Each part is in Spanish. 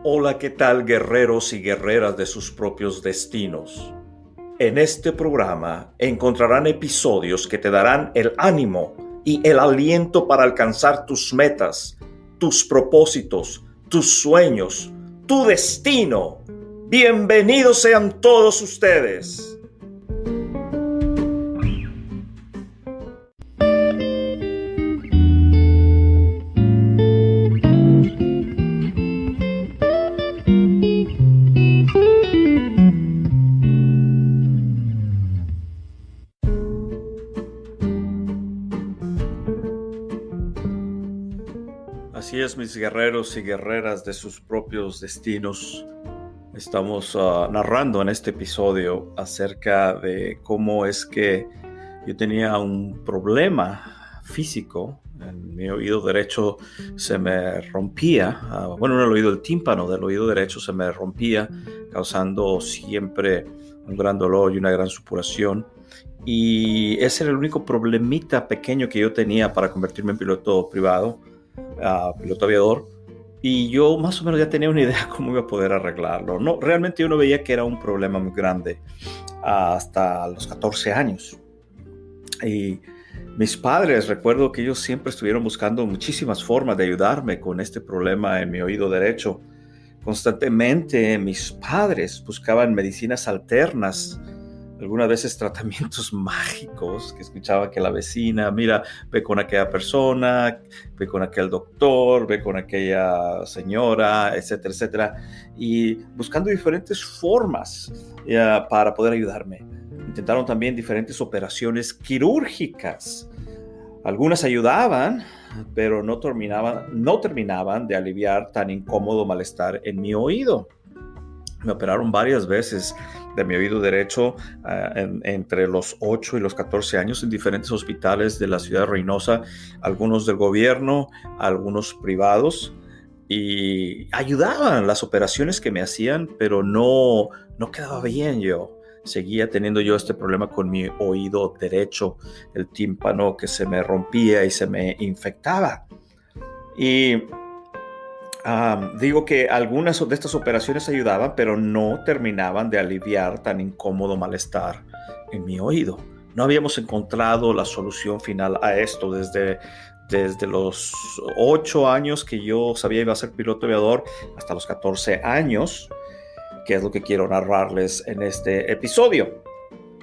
Hola, ¿qué tal, guerreros y guerreras de sus propios destinos? En este programa encontrarán episodios que te darán el ánimo y el aliento para alcanzar tus metas, tus propósitos, tus sueños, tu destino. Bienvenidos sean todos ustedes. Así es, mis guerreros y guerreras de sus propios destinos. Estamos narrando en este episodio acerca de cómo es que yo tenía un problema físico. En mi oído derecho se me rompía, en el oído del tímpano del oído derecho se me rompía, causando siempre un gran dolor y una gran supuración. Y ese era el único problemita pequeño que yo tenía para convertirme en piloto privado. Piloto aviador, y yo más o menos ya tenía una idea cómo iba a poder arreglarlo. No, realmente yo no veía que era un problema muy grande hasta los 14 años. Y mis padres, recuerdo que ellos siempre estuvieron buscando muchísimas formas de ayudarme con este problema en mi oído derecho. Constantemente mis padres buscaban medicinas alternas, algunas veces tratamientos mágicos, que escuchaba que la vecina, mira, ve con aquella persona, ve con aquel doctor, ve con aquella señora, etcétera, etcétera, y buscando diferentes formas para poder ayudarme. Intentaron también diferentes operaciones quirúrgicas. Algunas ayudaban, pero no terminaban de aliviar tan incómodo malestar en mi oído. Me operaron varias veces de mi oído derecho entre los 8 y los 14 años en diferentes hospitales de la ciudad de Reynosa, algunos del gobierno, algunos privados, y ayudaban las operaciones que me hacían, pero no quedaba bien yo. Seguía teniendo yo este problema con mi oído derecho, el tímpano que se me rompía y se me infectaba. Y digo que algunas de estas operaciones ayudaban, pero no terminaban de aliviar tan incómodo malestar en mi oído. No habíamos encontrado la solución final a esto desde los 8 años que yo sabía iba a ser piloto aviador hasta los 14 años, que es lo que quiero narrarles en este episodio.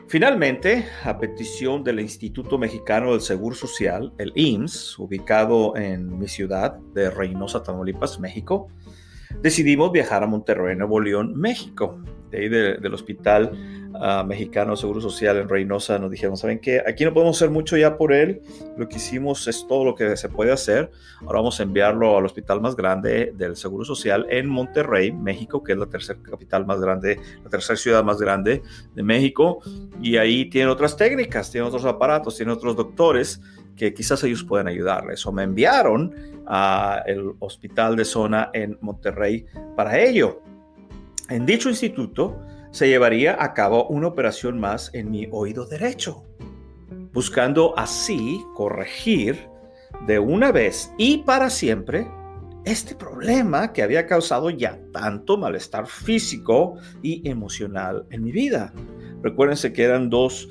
Finalmente, a petición del Instituto Mexicano del Seguro Social, el IMSS, ubicado en mi ciudad de Reynosa, Tamaulipas, México, decidimos viajar a Monterrey, Nuevo León, México. De ahí del Hospital Mexicano de Seguro Social en Reynosa nos dijeron, ¿saben qué? Aquí no podemos hacer mucho ya por él. Lo que hicimos es todo lo que se puede hacer. Ahora vamos a enviarlo al hospital más grande del Seguro Social en Monterrey, México, que es la tercera capital más grande, la tercera ciudad más grande de México. Y ahí tienen otras técnicas, tienen otros aparatos, tienen otros doctores que quizás ellos puedan ayudarles. O me enviaron al hospital de zona en Monterrey para ello. En dicho instituto se llevaría a cabo una operación más en mi oído derecho, buscando así corregir de una vez y para siempre este problema que había causado ya tanto malestar físico y emocional en mi vida. Recuérdense que eran dos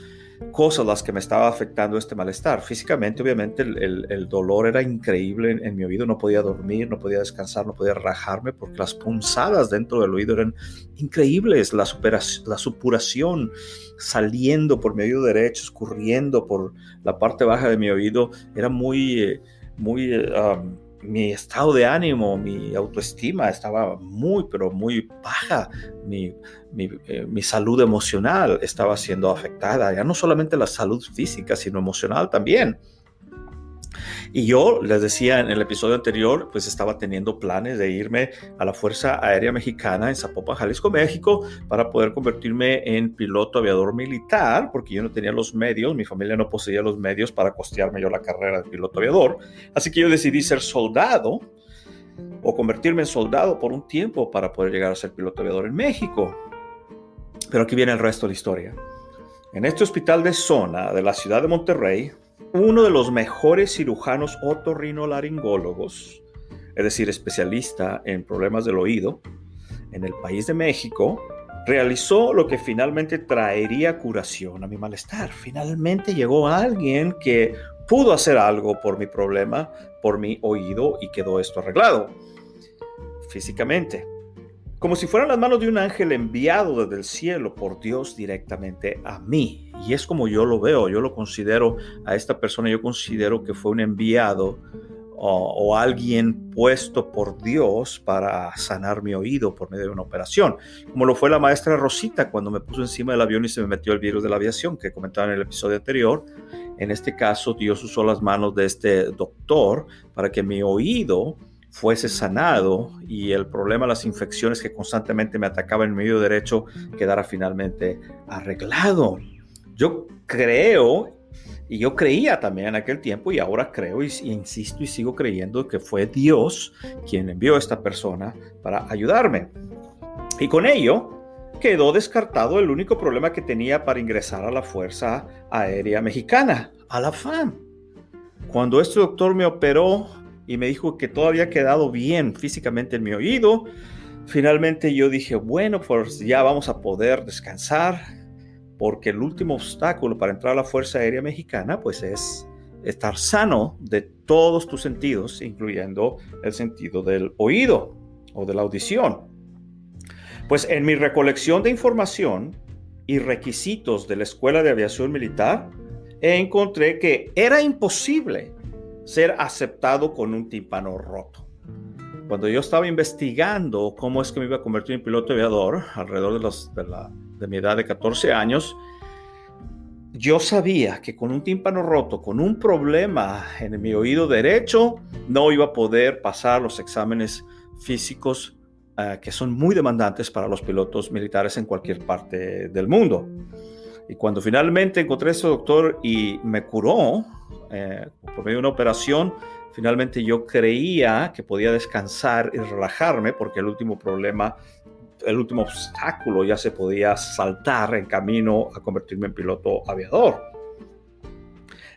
cosas las que me estaba afectando este malestar. Físicamente, obviamente, el dolor era increíble en mi oído. No podía dormir, no podía descansar, no podía relajarme porque las punzadas dentro del oído eran increíbles. La supuración saliendo por mi oído derecho, escurriendo por la parte baja de mi oído, era mi estado de ánimo, mi autoestima estaba pero muy baja. Mi salud emocional estaba siendo afectada, ya no solamente la salud física, sino emocional también. Y yo les decía en el episodio anterior, pues estaba teniendo planes de irme a la Fuerza Aérea Mexicana en Zapopan, Jalisco, México, para poder convertirme en piloto aviador militar, porque yo no tenía los medios, mi familia no poseía los medios para costearme yo la carrera de piloto aviador. Así que yo decidí ser soldado o convertirme en soldado por un tiempo para poder llegar a ser piloto aviador en México. Pero aquí viene el resto de la historia. En este hospital de zona de la ciudad de Monterrey, uno de los mejores cirujanos otorrinolaringólogos, es decir, especialista en problemas del oído, en el país de México, realizó lo que finalmente traería curación a mi malestar. Finalmente llegó alguien que pudo hacer algo por mi problema, por mi oído, y quedó esto arreglado físicamente. Como si fueran las manos de un ángel enviado desde el cielo por Dios directamente a mí. Y es como yo lo veo, yo lo considero a esta persona, yo considero que fue un enviado o alguien puesto por Dios para sanar mi oído por medio de una operación, como lo fue la maestra Rosita cuando me puso encima del avión y se me metió el virus de la aviación que comentaba en el episodio anterior. En este caso, Dios usó las manos de este doctor para que mi oído fuese sanado y el problema de las infecciones que constantemente me atacaban en mi oído derecho quedara finalmente arreglado. Yo creo, y yo creía también en aquel tiempo, y ahora creo y insisto y sigo creyendo que fue Dios quien envió a esta persona para ayudarme. Y con ello quedó descartado el único problema que tenía para ingresar a la Fuerza Aérea Mexicana, a la FAM. Cuando este doctor me operó y me dijo que todo había quedado bien físicamente en mi oído, finalmente yo dije, bueno, pues ya vamos a poder descansar, porque el último obstáculo para entrar a la Fuerza Aérea Mexicana pues es estar sano de todos tus sentidos, incluyendo el sentido del oído o de la audición. Pues en mi recolección de información y requisitos de la Escuela de Aviación Militar, encontré que era imposible ser aceptado con un tímpano roto. Cuando yo estaba investigando cómo es que me iba a convertir en piloto aviador, alrededor de mi edad de 14 años, yo sabía que con un tímpano roto, con un problema en mi oído derecho, no iba a poder pasar los exámenes físicos que son muy demandantes para los pilotos militares en cualquier parte del mundo. Y cuando finalmente encontré a ese doctor y me curó por medio de una operación, finalmente yo creía que podía descansar y relajarme porque el último problema, el último obstáculo ya se podía saltar en camino a convertirme en piloto aviador.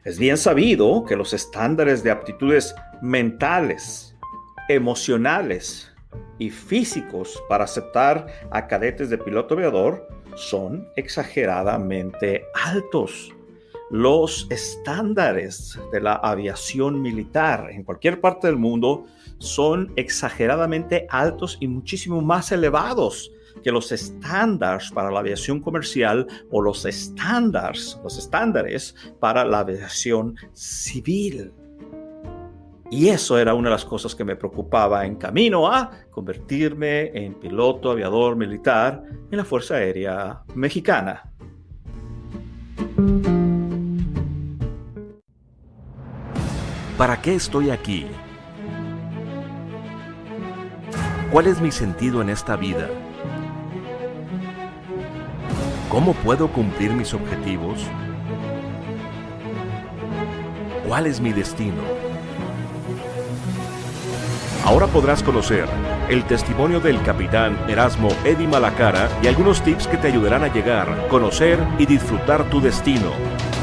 Es bien sabido que los estándares de aptitudes mentales, emocionales y físicos para aceptar a cadetes de piloto aviador son exageradamente altos. Los estándares de la aviación militar en cualquier parte del mundo son exageradamente altos y muchísimo más elevados que los estándares para la aviación comercial o los estándares para la aviación civil. Y eso era una de las cosas que me preocupaba en camino a convertirme en piloto aviador militar en la Fuerza Aérea Mexicana. ¿Para qué estoy aquí? ¿Cuál es mi sentido en esta vida? ¿Cómo puedo cumplir mis objetivos? ¿Cuál es mi destino? Ahora podrás conocer el testimonio del capitán Erasmo Eddy Malacara y algunos tips que te ayudarán a llegar, conocer y disfrutar tu destino.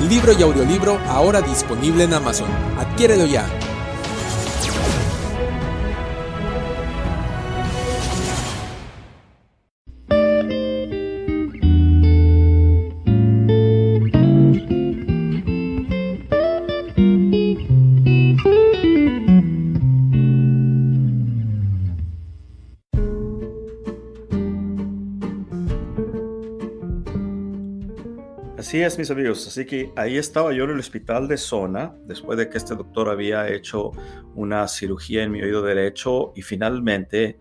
Libro y audiolibro ahora disponible en Amazon. Adquiérelo ya. Así es, mis amigos. Así que ahí estaba yo en el hospital de zona, después de que este doctor había hecho una cirugía en mi oído derecho y finalmente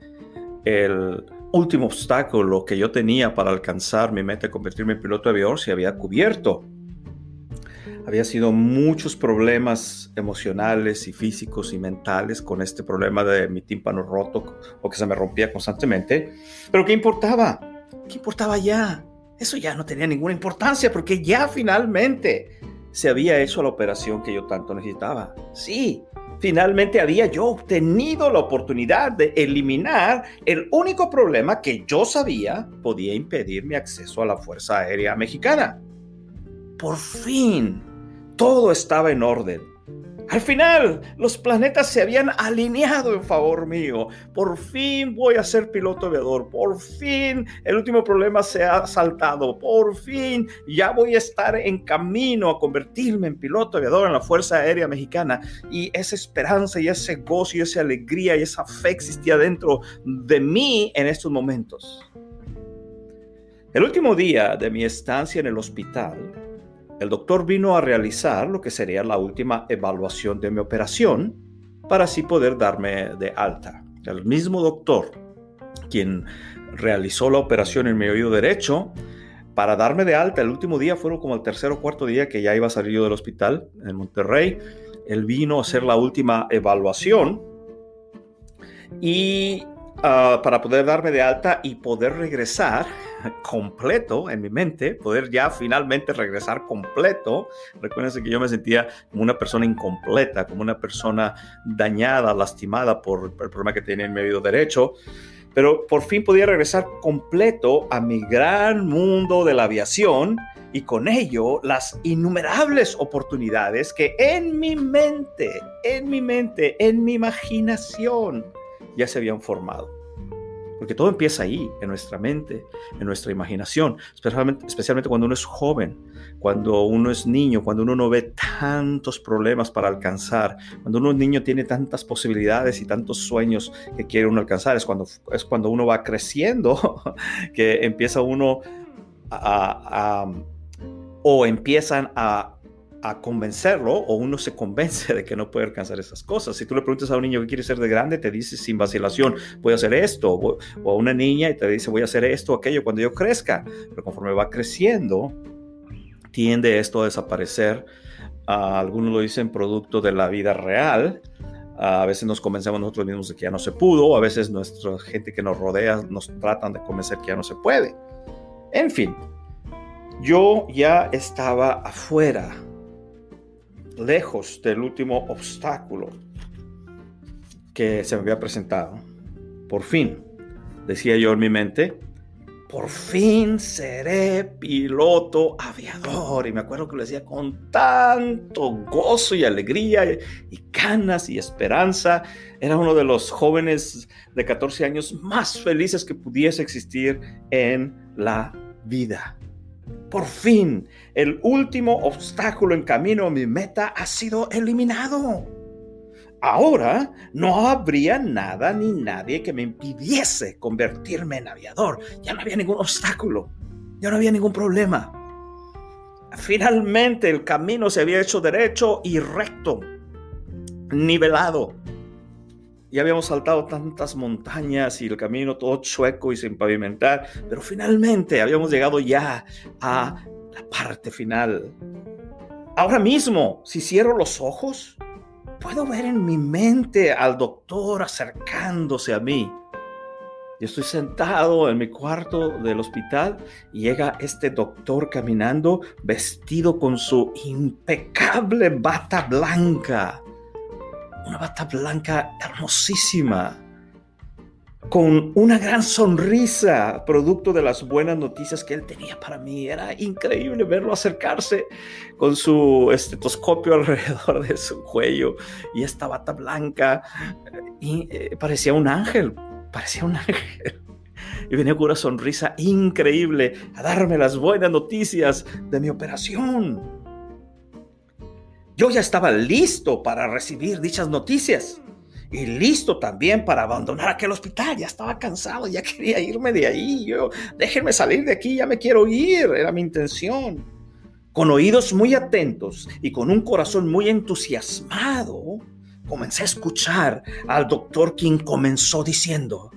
el último obstáculo que yo tenía para alcanzar mi meta de convertirme en piloto aviador se había cubierto. Había sido muchos problemas emocionales y físicos y mentales con este problema de mi tímpano roto o que se me rompía constantemente. Pero ¿qué importaba? ¿Qué importaba ya? Eso ya no tenía ninguna importancia porque ya finalmente se había hecho la operación que yo tanto necesitaba. Sí, finalmente había yo obtenido la oportunidad de eliminar el único problema que yo sabía podía impedir mi acceso a la Fuerza Aérea Mexicana. Por fin, todo estaba en orden. Al final, los planetas se habían alineado en favor mío. Por fin voy a ser piloto aviador. Por fin el último problema se ha saltado. Por fin ya voy a estar en camino a convertirme en piloto aviador en la Fuerza Aérea Mexicana. Y esa esperanza y ese gozo y esa alegría y esa fe existía dentro de mí en estos momentos. El último día de mi estancia en el hospital, el doctor vino a realizar lo que sería la última evaluación de mi operación para así poder darme de alta. El mismo doctor, quien realizó la operación en mi oído derecho, para darme de alta el último día, fueron como el tercer o cuarto día que ya iba a salir yo del hospital en Monterrey. Él vino a hacer la última evaluación y para poder darme de alta y poder regresar completo en mi mente, poder ya finalmente regresar completo. Recuérdense que yo me sentía como una persona incompleta, como una persona dañada, lastimada por el problema que tenía en mi oído derecho, pero por fin podía regresar completo a mi gran mundo de la aviación y con ello las innumerables oportunidades que en mi mente, en mi imaginación ya se habían formado. Porque todo empieza ahí, en nuestra mente, en nuestra imaginación, especialmente cuando uno es joven, cuando uno es niño, cuando uno no ve tantos problemas para alcanzar, cuando uno es niño tiene tantas posibilidades y tantos sueños que quiere uno alcanzar. Es cuando uno va creciendo que empieza uno o empiezan a convencerlo, o uno se convence de que no puede alcanzar esas cosas. Si tú le preguntas a un niño qué quiere ser de grande, te dice sin vacilación, voy a hacer esto, o a una niña y te dice, voy a hacer esto o aquello cuando yo crezca. Pero conforme va creciendo, tiende esto a desaparecer. Algunos lo dicen producto de la vida real. A veces nos convencemos nosotros mismos de que ya no se pudo, a veces nuestra gente que nos rodea nos tratan de convencer que ya no se puede. En fin, yo ya estaba afuera, lejos del último obstáculo que se me había presentado. Por fin, decía yo en mi mente, por fin seré piloto aviador. Y me acuerdo que lo decía con tanto gozo y alegría y ganas y esperanza. Era uno de los jóvenes de 14 años más felices que pudiese existir en la vida. Por fin, el último obstáculo en camino a mi meta ha sido eliminado. Ahora no habría nada ni nadie que me impidiese convertirme en aviador. Ya no había ningún obstáculo, ya no había ningún problema. Finalmente el camino se había hecho derecho y recto, nivelado. Ya habíamos saltado tantas montañas y el camino todo chueco y sin pavimentar, pero finalmente habíamos llegado ya a la parte final. Ahora mismo, si cierro los ojos, puedo ver en mi mente al doctor acercándose a mí. Yo estoy sentado en mi cuarto del hospital y llega este doctor caminando vestido con su impecable bata blanca. Una bata blanca hermosísima, con una gran sonrisa, producto de las buenas noticias que él tenía para mí. Era increíble verlo acercarse con su estetoscopio alrededor de su cuello y esta bata blanca. Y parecía un ángel. Y venía con una sonrisa increíble a darme las buenas noticias de mi operación. Yo ya estaba listo para recibir dichas noticias y listo también para abandonar aquel hospital. Ya estaba cansado, ya quería irme de ahí. Déjenme salir de aquí, ya me quiero ir, era mi intención. Con oídos muy atentos y con un corazón muy entusiasmado, comencé a escuchar al doctor, quien comenzó diciendo: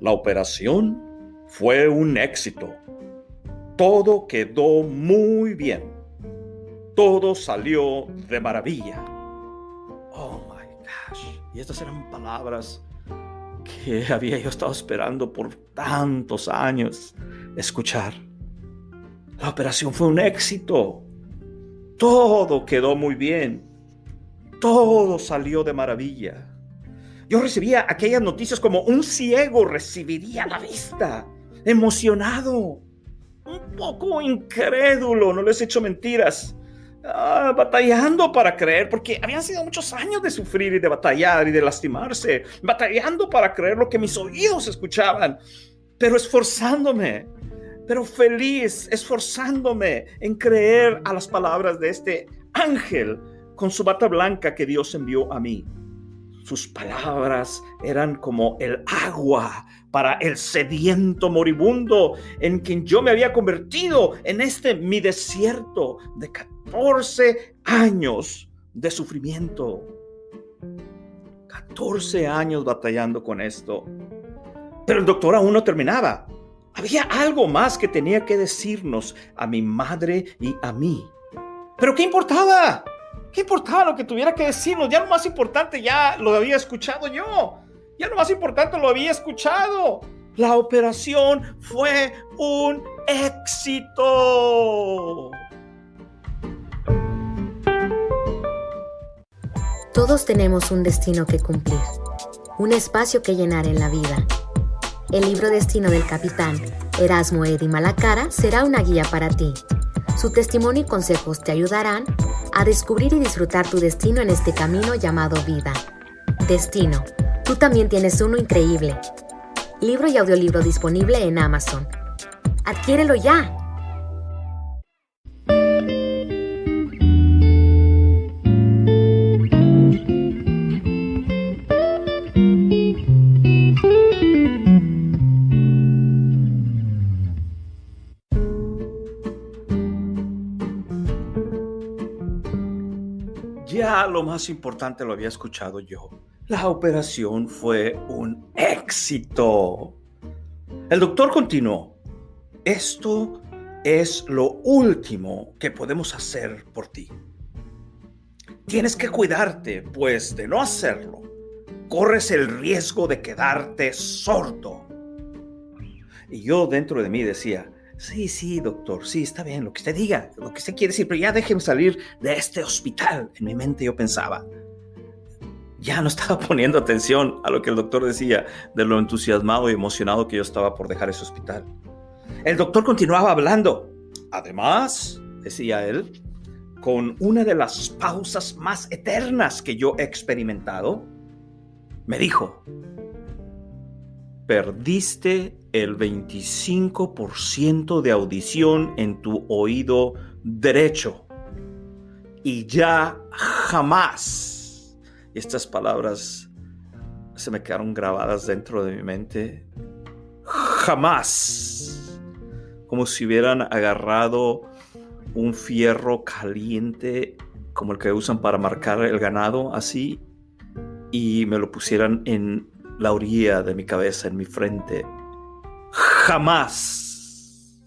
la operación fue un éxito. Todo quedó muy bien. Todo salió de maravilla. Oh my gosh. Y estas eran palabras que había yo estado esperando por tantos años escuchar. La operación fue un éxito. Todo quedó muy bien. Todo salió de maravilla. Yo recibía aquellas noticias como un ciego recibiría la vista, emocionado, un poco incrédulo, no les he hecho mentiras. batallando para creer, porque habían sido muchos años de sufrir y de batallar y de lastimarse, batallando para creer lo que mis oídos escuchaban, pero esforzándome, pero feliz, esforzándome en creer a las palabras de este ángel con su bata blanca que Dios envió a mí. Sus palabras eran como el agua para el sediento moribundo en quien yo me había convertido en mi desierto de 14 años de sufrimiento. 14 años batallando con esto. Pero el doctor aún no terminaba. Había algo más que tenía que decirnos a mi madre y a mí. ¿Pero qué importaba? ¿Qué importaba lo que tuviera que decirnos? Ya lo más importante ya lo había escuchado yo. Ya lo más importante lo había escuchado. La operación fue un éxito. Todos tenemos un destino que cumplir, un espacio que llenar en la vida. El libro Destino del capitán Erasmo Eddy Malacara será una guía para ti. Su testimonio y consejos te ayudarán a descubrir y disfrutar tu destino en este camino llamado vida. Destino. Tú también tienes uno increíble. Libro y audiolibro disponible en Amazon. ¡Adquiérelo ya! Ya lo más importante lo había escuchado yo. La operación fue un éxito. El doctor continuó. Esto es lo último que podemos hacer por ti. Tienes que cuidarte, pues de no hacerlo, corres el riesgo de quedarte sordo. Y yo dentro de mí decía, sí, doctor, sí, está bien, lo que usted diga, lo que usted quiere decir, pero ya déjeme salir de este hospital. En mi mente yo pensaba, ya no estaba poniendo atención a lo que el doctor decía, de lo entusiasmado y emocionado que yo estaba por dejar ese hospital. El doctor continuaba hablando. Además, decía él, con una de las pausas más eternas que yo he experimentado, me dijo, perdiste el 25% de audición en tu oído derecho y ya jamás. Y estas palabras se me quedaron grabadas dentro de mi mente. Jamás. Como si hubieran agarrado un fierro caliente como el que usan para marcar el ganado, así, y me lo pusieran en la orilla de mi cabeza, en mi frente. Jamás.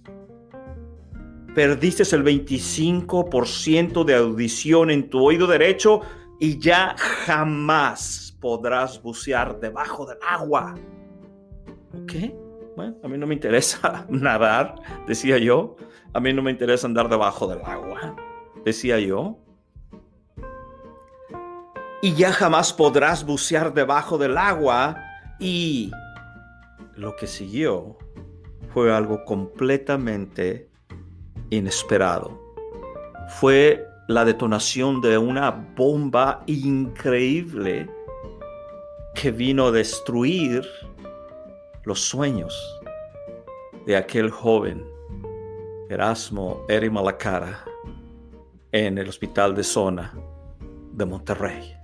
Perdiste el 25% de audición en tu oído derecho y ya jamás podrás bucear debajo del agua. ¿Ok? Bueno, a mí no me interesa nadar, decía yo. A mí no me interesa andar debajo del agua, decía yo. Y ya jamás podrás bucear debajo del agua. Y lo que siguió fue algo completamente inesperado. Fue la detonación de una bomba increíble que vino a destruir los sueños de aquel joven Erasmo Eddy Malacara en el hospital de zona de Monterrey.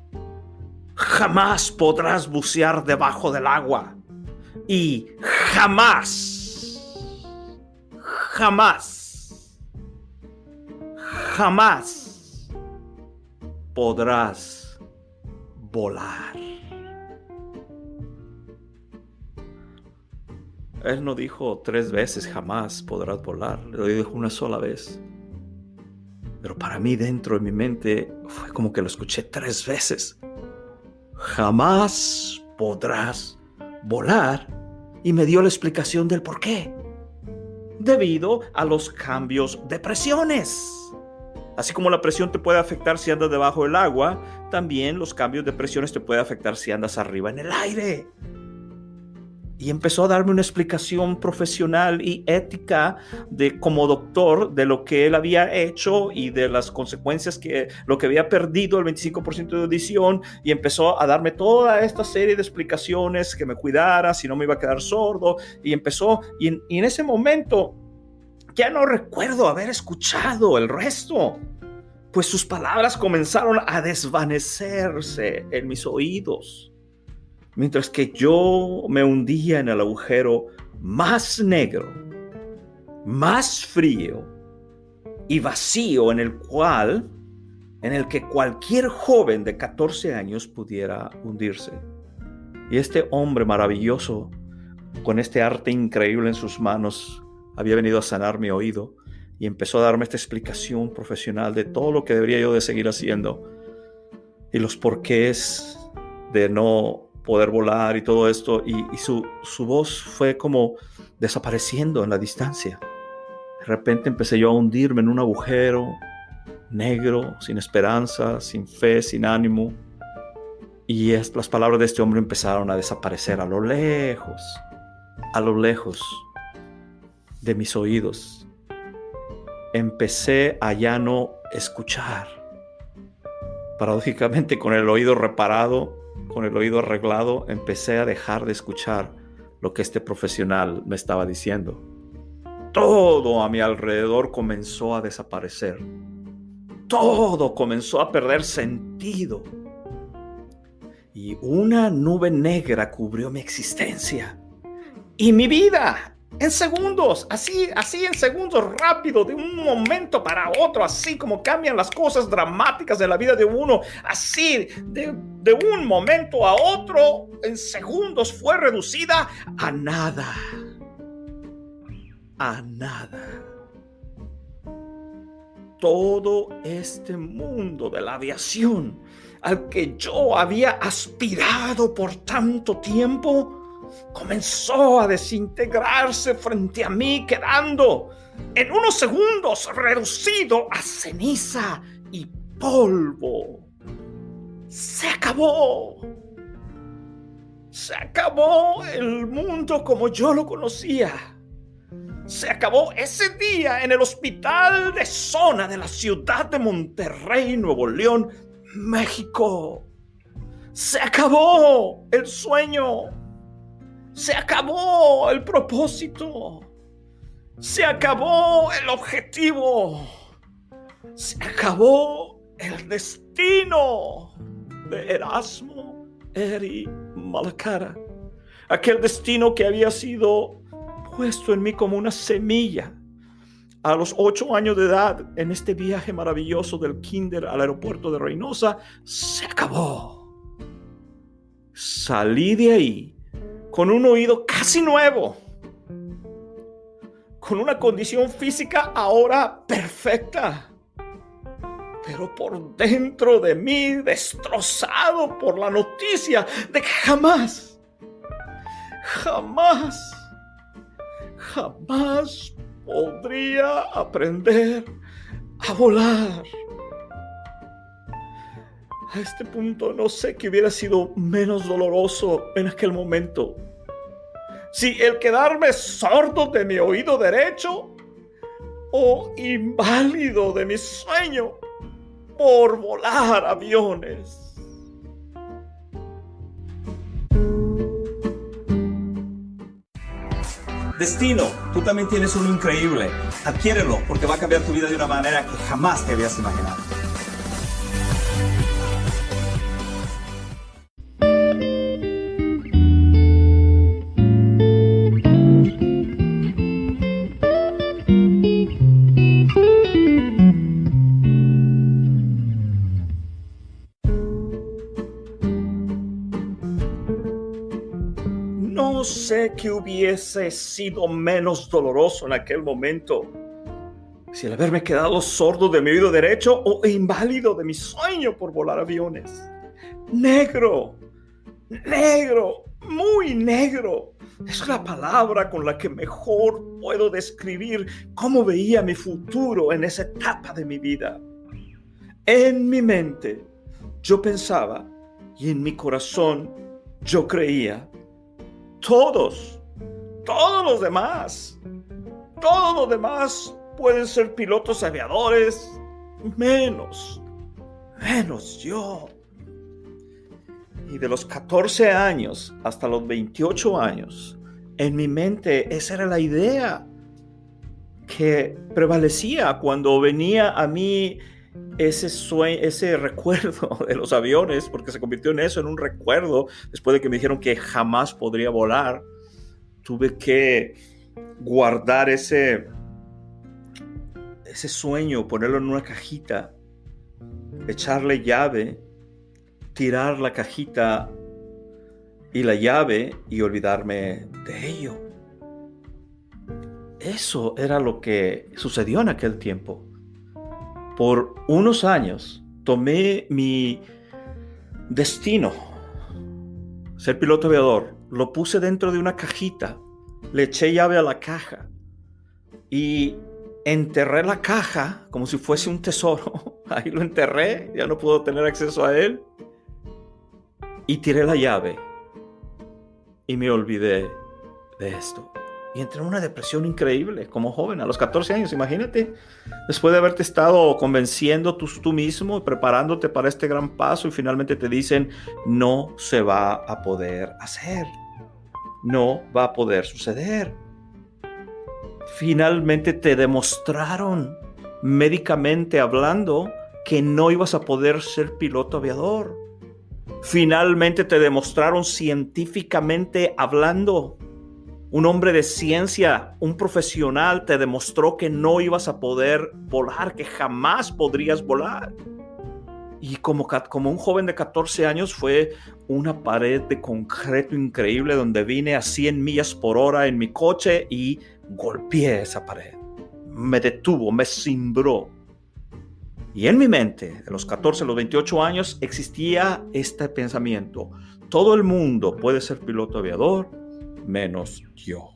Jamás podrás bucear debajo del agua y jamás podrás volar. Él no dijo 3 veces jamás podrás volar, lo dijo una sola vez. Pero para mí dentro de mi mente fue como que lo escuché 3 veces. Jamás podrás volar. Y me dio la explicación del por qué. Debido a los cambios de presiones. Así como la presión te puede afectar si andas debajo del agua, también los cambios de presiones te pueden afectar si andas arriba en el aire. Y empezó a darme una explicación profesional y ética como doctor de lo que él había hecho y de las consecuencias lo que había perdido, el 25% de audición. Y empezó a darme toda esta serie de explicaciones, que me cuidara, si no me iba a quedar sordo. Y en ese momento ya no recuerdo haber escuchado el resto, pues sus palabras comenzaron a desvanecerse en mis oídos, mientras que yo me hundía en el agujero más negro, más frío y vacío en el que cualquier joven de 14 años pudiera hundirse. Y este hombre maravilloso, con este arte increíble en sus manos, había venido a sanar mi oído y empezó a darme esta explicación profesional de todo lo que debería yo de seguir haciendo y los porqués de no poder volar y todo esto, y su voz fue como desapareciendo en la distancia. De repente empecé yo a hundirme en un agujero negro, sin esperanza, sin fe, sin ánimo, y las palabras de este hombre empezaron a desaparecer a lo lejos de mis oídos. Empecé a ya no escuchar. Paradójicamente, con el oído reparado, con el oído arreglado, empecé a dejar de escuchar lo que este profesional me estaba diciendo. Todo a mi alrededor comenzó a desaparecer. Todo comenzó a perder sentido. Y una nube negra cubrió mi existencia y mi vida. En segundos, así en segundos, rápido, de un momento para otro, así como cambian las cosas dramáticas de la vida de uno, así de un momento a otro, en segundos fue reducida a nada. A nada. Todo este mundo de la aviación al que yo había aspirado por tanto tiempo comenzó a desintegrarse frente a mí, quedando en unos segundos reducido a ceniza y polvo. Se acabó. Se acabó el mundo como yo lo conocía. Se acabó ese día en el hospital de zona de la ciudad de Monterrey, Nuevo León, México. Se acabó el sueño. Se acabó el propósito. Se acabó el objetivo. Se acabó el destino de Erasmo Edima la Cara. Aquel destino que había sido puesto en mí como una semilla a los 8 años de edad en este viaje maravilloso del kinder al aeropuerto de Reynosa. Se acabó. Salí de ahí con un oído casi nuevo, con una condición física ahora perfecta, pero por dentro de mí destrozado por la noticia de que jamás podría aprender a volar. A este punto no sé qué hubiera sido menos doloroso en aquel momento. Si el quedarme sordo de mi oído derecho o inválido de mi sueño por volar aviones. Destino, tú también tienes uno increíble. Adquiérelo porque va a cambiar tu vida de una manera que jamás te habías imaginado. No sé qué hubiese sido menos doloroso en aquel momento, si el haberme quedado sordo de mi oído derecho o inválido de mi sueño por volar aviones. Negro, muy negro. Es la palabra con la que mejor puedo describir cómo veía mi futuro en esa etapa de mi vida. En mi mente yo pensaba y en mi corazón yo creía: todos los demás pueden ser pilotos aviadores, menos yo. Y de los 14 años hasta los 28 años, en mi mente esa era la idea que prevalecía cuando venía a mí ese recuerdo de los aviones, porque se convirtió en eso, en un recuerdo. Después de que me dijeron que jamás podría volar, tuve que guardar ese sueño, ponerlo en una cajita, echarle llave, tirar la cajita y la llave y olvidarme de ello. Eso era lo que sucedió en aquel tiempo. Por unos años tomé mi destino, ser piloto aviador, lo puse dentro de una cajita, le eché llave a la caja y enterré la caja como si fuese un tesoro. Ahí lo enterré, ya no puedo tener acceso a él. Y tiré la llave y me olvidé de esto. Y entré en una depresión increíble como joven, a los 14 años, imagínate. Después de haberte estado convenciendo tú mismo, preparándote para este gran paso y finalmente te dicen, no se va a poder hacer. No va a poder suceder. Finalmente te demostraron, médicamente hablando, que no ibas a poder ser piloto aviador. Finalmente te demostraron científicamente hablando. Un hombre de ciencia, un profesional, te demostró que no ibas a poder volar, que jamás podrías volar. Y como un joven de 14 años fue una pared de concreto increíble donde vine a 100 millas por hora en mi coche y golpeé esa pared. Me detuvo, me cimbró. Y en mi mente, de los 14 a los 28 años, existía este pensamiento. Todo el mundo puede ser piloto aviador, menos yo.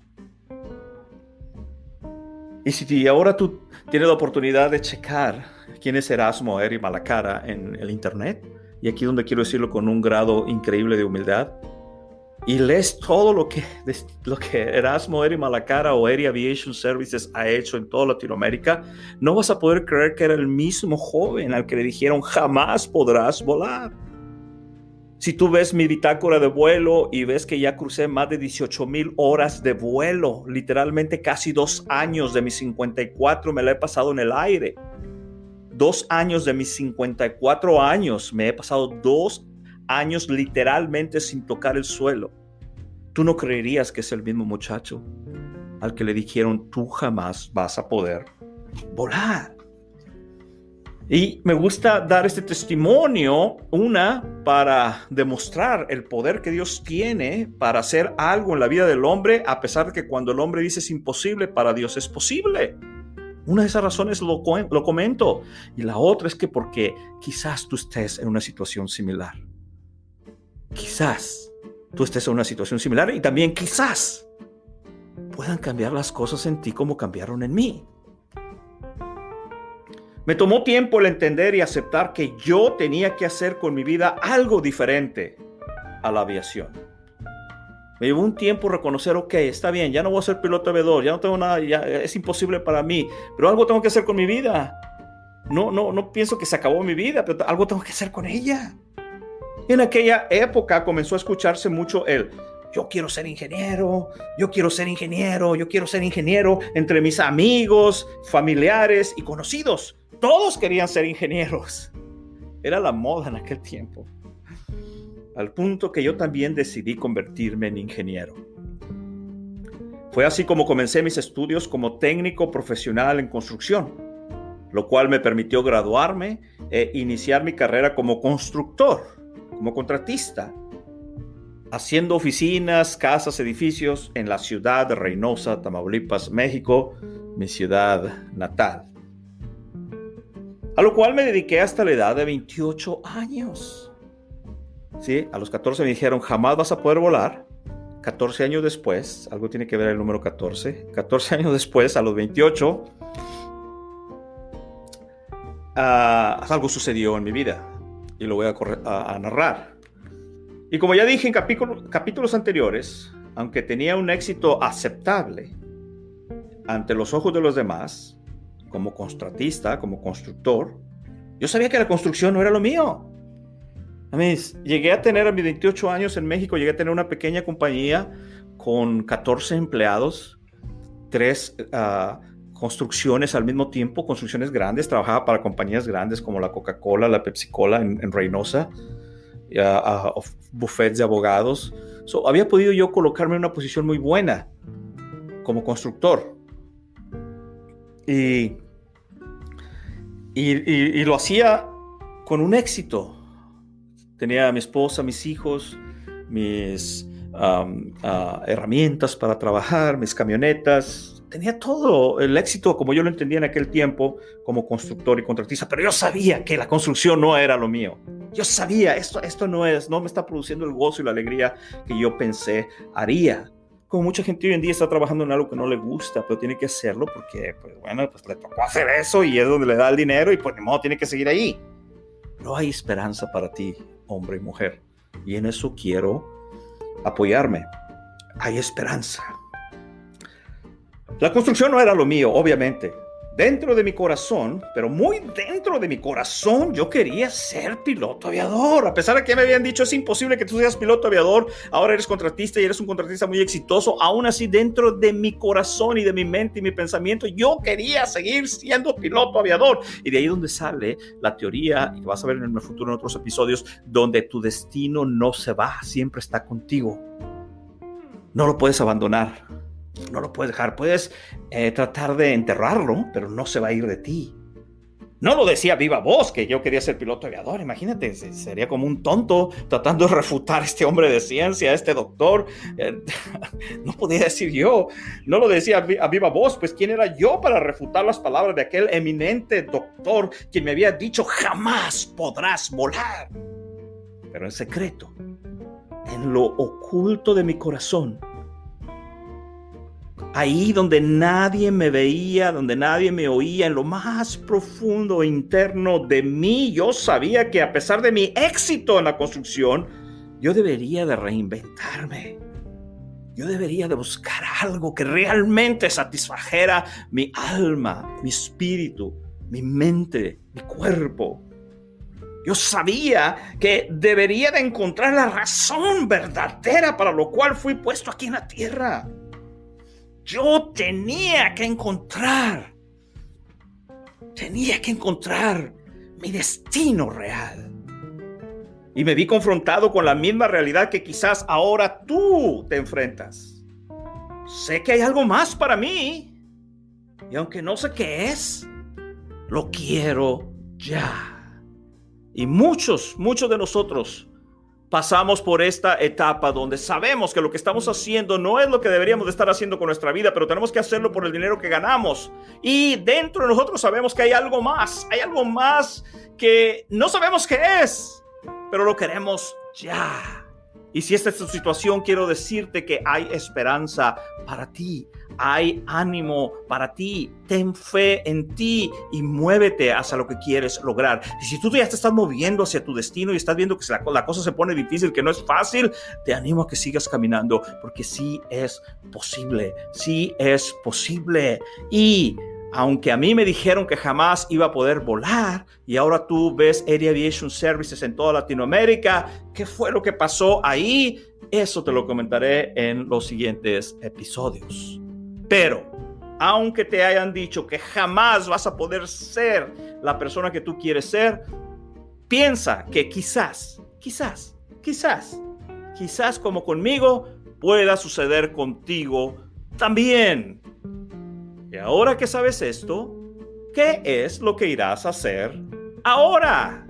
Y si ahora tú tienes la oportunidad de checar quién es Erasmo Eri Malacara en el internet, y aquí donde quiero decirlo con un grado increíble de humildad, y lees todo lo que Erasmo Eri Malacara o Eri Aviation Services ha hecho en toda Latinoamérica, no vas a poder creer que era el mismo joven al que le dijeron jamás podrás volar. Si tú ves mi bitácora de vuelo y ves que ya crucé más de 18,000 horas de vuelo, literalmente casi 2 años de mis 54 me la he pasado en el aire. 2 años de mis 54 años me he pasado 2 años literalmente sin tocar el suelo. Tú no creerías que es el mismo muchacho al que le dijeron tú jamás vas a poder volar. Y me gusta dar este testimonio, para demostrar el poder que Dios tiene para hacer algo en la vida del hombre, a pesar de que cuando el hombre dice es imposible, para Dios es posible. Una de esas razones lo comento. Y la otra es que porque quizás tú estés en una situación similar. Quizás tú estés en una situación similar y también quizás puedan cambiar las cosas en ti como cambiaron en mí. Me tomó tiempo el entender y aceptar que yo tenía que hacer con mi vida algo diferente a la aviación. Me llevó un tiempo reconocer, ok, está bien, ya no voy a ser piloto aviador, ya no tengo nada, ya es imposible para mí, pero algo tengo que hacer con mi vida. No pienso que se acabó mi vida, pero algo tengo que hacer con ella. Y en aquella época comenzó a escucharse mucho yo quiero ser ingeniero, entre mis amigos, familiares y conocidos. Todos querían ser ingenieros. Era la moda en aquel tiempo. Al punto que yo también decidí convertirme en ingeniero. Fue así como comencé mis estudios como técnico profesional en construcción, lo cual me permitió graduarme e iniciar mi carrera como constructor, como contratista, haciendo oficinas, casas, edificios en la ciudad de Reynosa, Tamaulipas, México, mi ciudad natal. A lo cual me dediqué hasta la edad de 28 años. Sí, a los 14 me dijeron, jamás vas a poder volar. 14 años después, algo tiene que ver el número 14. 14 años después, a los 28, algo sucedió en mi vida. Y lo voy a narrar. Y como ya dije en capítulos anteriores, aunque tenía un éxito aceptable ante los ojos de los demás, como contratista, como constructor, yo sabía que la construcción no era lo mío. Llegué a tener a mis 28 años en México, llegué a tener una pequeña compañía con 14 empleados, 3 construcciones al mismo tiempo, construcciones grandes. Trabajaba para compañías grandes como la Coca-Cola, la Pepsi-Cola en Reynosa, buffets de abogados. Había podido yo colocarme en una posición muy buena como constructor. Y lo hacía con un éxito. Tenía a mi esposa, mis hijos, mis herramientas para trabajar, mis camionetas. Tenía todo el éxito como yo lo entendía en aquel tiempo como constructor y contratista, pero yo sabía que la construcción no era lo mío. Yo sabía, esto no me está produciendo el gozo y la alegría que yo pensé haría. Como mucha gente hoy en día está trabajando en algo que no le gusta, pero tiene que hacerlo porque, pues le tocó hacer eso y es donde le da el dinero y pues de modo tiene que seguir ahí. Pero hay esperanza para ti, hombre y mujer, y en eso quiero apoyarme. Hay esperanza. La construcción no era lo mío, obviamente. Dentro de mi corazón, pero muy dentro de mi corazón, yo quería ser piloto aviador. A pesar de que me habían dicho, es imposible que tú seas piloto aviador, ahora eres contratista y eres un contratista muy exitoso. Aún así, dentro de mi corazón y de mi mente y mi pensamiento, yo quería seguir siendo piloto aviador. Y de ahí donde sale la teoría, y vas a ver en el futuro en otros episodios, donde tu destino no se va, siempre está contigo. No lo puedes abandonar. No lo puedes dejar, puedes tratar de enterrarlo, pero no se va a ir de ti. No lo decía viva voz que yo quería ser piloto aviador, imagínate, sería como un tonto tratando de refutar a este hombre de ciencia, a este doctor. No podía decir yo, no lo decía a viva voz, pues ¿quién era yo para refutar las palabras de aquel eminente doctor quien me había dicho jamás podrás volar? Pero en secreto, en lo oculto de mi corazón, ahí donde nadie me veía, donde nadie me oía, en lo más profundo e interno de mí, yo sabía que a pesar de mi éxito en la construcción, yo debería de reinventarme. Yo debería de buscar algo que realmente satisfajera mi alma, mi espíritu, mi mente, mi cuerpo. Yo sabía que debería de encontrar la razón verdadera para lo cual fui puesto aquí en la tierra. Yo tenía que encontrar mi destino real. Y me vi confrontado con la misma realidad que quizás ahora tú te enfrentas. Sé que hay algo más para mí. Y aunque no sé qué es, lo quiero ya. Y muchos de nosotros pasamos por esta etapa donde sabemos que lo que estamos haciendo no es lo que deberíamos de estar haciendo con nuestra vida, pero tenemos que hacerlo por el dinero que ganamos. Y dentro de nosotros sabemos que hay algo más que no sabemos qué es, pero lo queremos ya. Y si esta es tu situación, quiero decirte que hay esperanza para ti. Hay ánimo para ti. Ten fe en ti y muévete hacia lo que quieres lograr. Y si tú ya te estás moviendo hacia tu destino y estás viendo que la cosa se pone difícil, que no es fácil, te animo a que sigas caminando, porque sí es posible. Sí es posible. Y aunque a mí me dijeron que jamás iba a poder volar y ahora tú ves Air Aviation Services en toda Latinoamérica, ¿qué fue lo que pasó ahí? Eso te lo comentaré en los siguientes episodios. Pero, aunque te hayan dicho que jamás vas a poder ser la persona que tú quieres ser, piensa que quizás como conmigo pueda suceder contigo también. Y ahora que sabes esto, ¿qué es lo que irás a hacer ahora?